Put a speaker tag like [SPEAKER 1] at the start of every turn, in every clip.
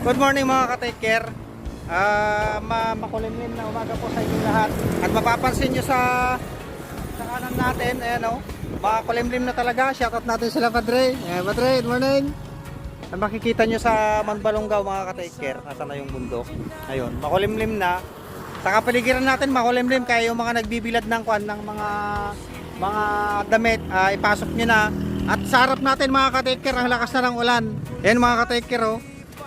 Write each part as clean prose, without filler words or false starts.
[SPEAKER 1] Good morning mga ka-take care. Makulimlim na umaga po sa inyong lahat. At mapapansin nyo sa kanan natin, ayan o, makulimlim na talaga. Shoutout natin sila Padre. Padre, good morning. At makikita nyo sa Manbalongaw mga ka-take care, nasa na yung bundok. Ayun, makulimlim na. Sa kapaligiran natin makulimlim, kaya yung mga nagbibilad ng mga damit, ipasok nyo na. At sa harap natin mga ka-take care, ang lakas na ng ulan. Ayan mga ka-take care o.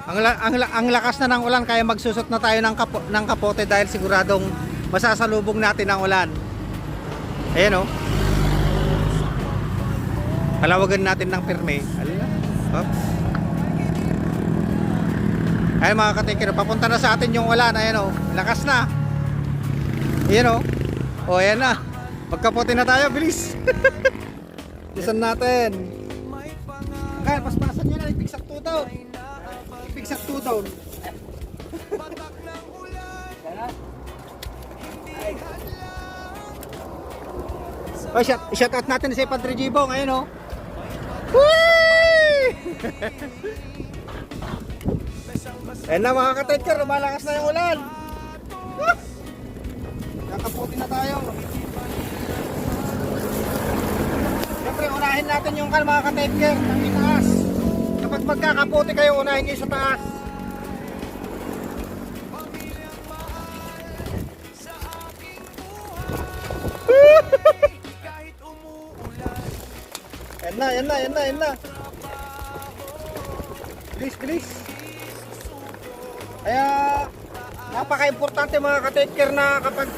[SPEAKER 1] Ang lakas na ng ulan, kaya magsusot na tayo ng kapote dahil siguradong masasalubong natin ang ulan. Ayan o. Palawagan natin ng pirme. Ayan mga katikero, papunta na sa atin yung ulan. Ayan o, lakas na. Ayan o. O ayan na. Magkapote na tayo, bilis. Disan natin. Kaya paspasan nyo na, ipigsak 2 daw. Ipigsak 2 daw. Oh, shout out natin si Padre Jibong, ayun oh. Whee! Ayun na mga ka-taker, lumalakas na yung ulan. Nakaputi na tayo. Siyempre, unahin natin yung mga ka-taker ng itaas. Kapag magkakaputi kayo, unahin kayo sa taas. Yan na. Bilis. Kaya napaka-importante mga ka-taker na kapag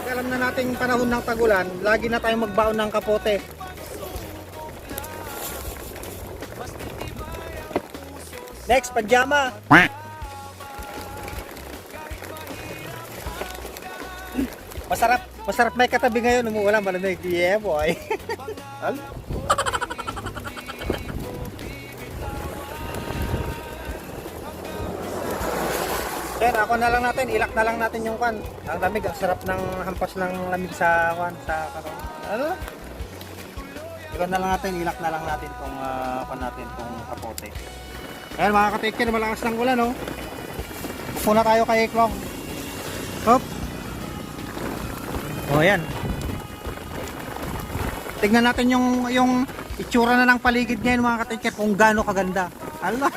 [SPEAKER 1] alam na nating panahon ng tagulan, lagi na tayong magbaon ng kapote. Next, pajama. Masarap may katabi ngayon, umuulan, malamig. Yeah, boy. Then, ako na lang natin, ilak na lang natin yung kan. Ang lamig, ang sarap ng hampas ng lamig sa kan, sa karon. Ano? Ilak na lang natin, ilak na lang natin kung kung kapote. Ayan mga ka-taker, malakas ng ulan, no? Upo na tayo kay Klong. Hop. O, ayan. Tignan natin yung itsura na ng paligid ngayon mga ka-taker, kung gaano kaganda. Ala.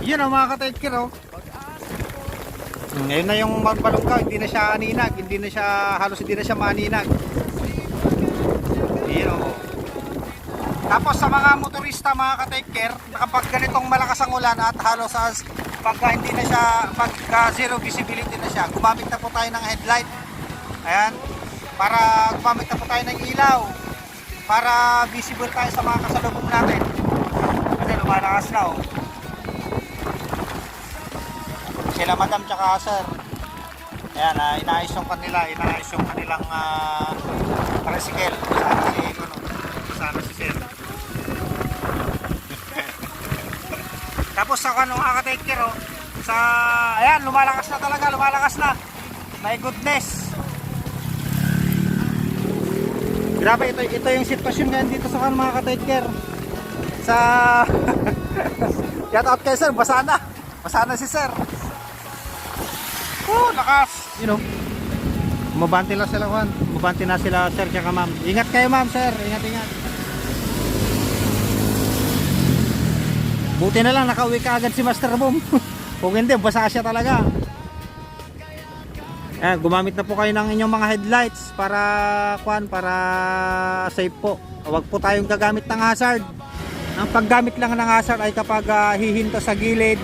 [SPEAKER 1] Yun o mga ka-taker, oh. Ngayon na yung Manbalongaw, hindi na siya aninag, halos hindi na siya maaninag. Yun o. Tapos sa mga motorista mga ka-take care, kapag ganitong malakas ang ulan at halos pagka hindi na siya, pagka zero visibility na siya, gumamit na po tayo ng headlight. Ayan, para gumamit na po tayo ng ilaw para visible tayo sa mga kasalubong natin. Kasi lumalakas na oh. Sila madam tsaka sir. Ayan, inaayos yung kanilang tricycle. Sana si sir. Tapos sa mga ka-take care oh, ayan, lumalakas na. My goodness. Grabe, ito yung sitwasyon ngayon dito sa mga ka-take care. Shout out kay sir, basa na si sir. Oh, lakas. You know. Mabanti na sila sir tsaka ma'am. Ingat kayo ma'am, sir. Ingat. Buti na lang nakauwi ka agad si Master Boom. Kung hindi, basa siya talaga. Gumamit na po kayo ng inyong mga headlights para safe po. Huwag po tayong gagamit ng hazard. Ang paggamit lang ng hazard ay kapag hihinto sa gilid.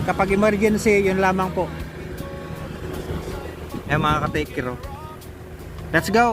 [SPEAKER 1] Kapag emergency, yun lamang po. Mga ka-take care. Let's go.